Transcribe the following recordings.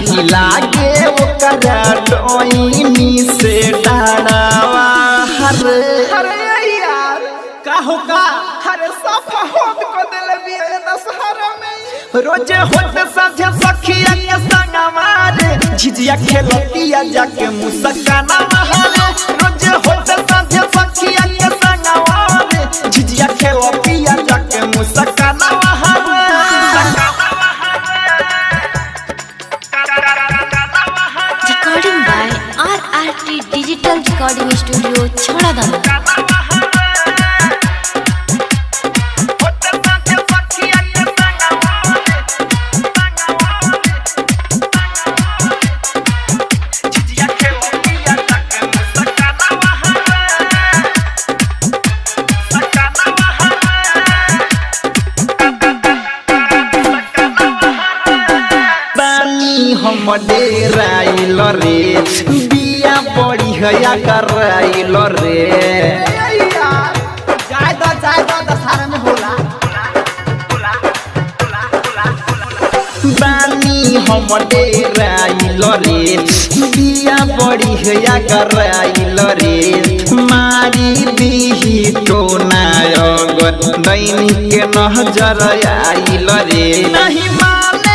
नहीं लागे ओकरा डोइनी से डाढ़ावा हरे यार का होगा हरे सफा होत को देले बिया दशहरा में रोजे होते साझे सखिया के संगवा रे झिझिया खेलतिया जाके मुस्काना हरे रोजे होते साझे सखिया के संगवा रे झिझिया खेलतिया जाके मुस्काना हरे Recording by RRT Digital Recording Studio, Chhadadana. हम डेराइल रे बिया बड़ी हया कराइल रे यार जाय दो दशहरा में होला बानी हम डेराइल रे बिया बड़ी हया कराइल रे मारी दीही तो नायग दैनिक नजर आइल रे नहीं माने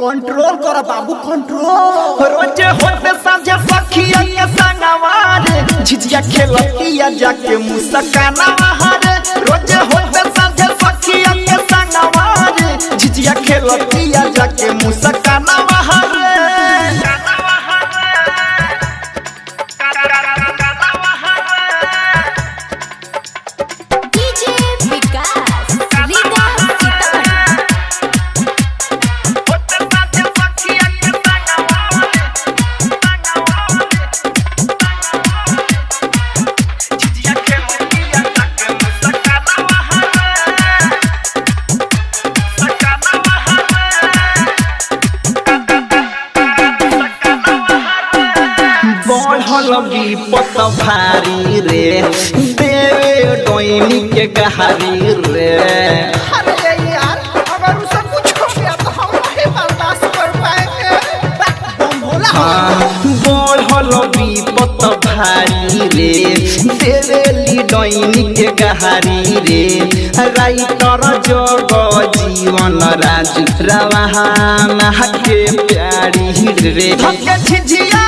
कंट्रोल करो बाबू कंट्रोल रोजे होते साझे सखिया के संगवा रे झिझिया खेलतिया जाके मुस्काना हरे रोजे होते साझे सखिया के संगवा रे झिझिया खेलतिया जाके मुस्काना हरे बढ़ल विपत भारी रे देवे डोइनी के गहारी रे अरे यार अगर उसे कुछ हो गया तो हम नहीं बर्दाश्त कर पाएंगे बढ़ल विपत भारी रे देवेली डोइनी के गहारी रे राइटर जग जीवन राज रवाना के प्यारी रे झिझिया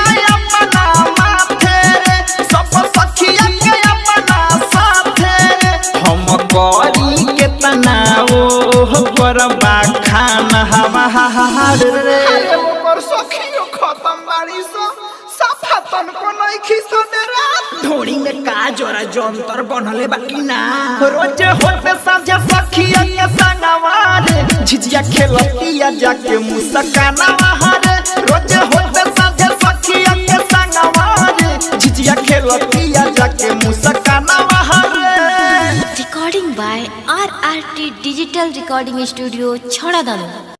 बा खाना हवा अरे ओकर सखियो खत्म बाड़ी सो सफा तन को नहीं खिसो देरा ढोड़ी में का जोरा जंतर बनले बाकी ना रोजे होते साझे सखिया के संगवा रे झिझिया खेलतिया जाके मुस्काना हरे रोजे होते साझे सखिया के संगवा रे झिझिया खेलतिया जाके मुस्काना हरे Recording by RRT Digital Recording Studio, Chhadadana.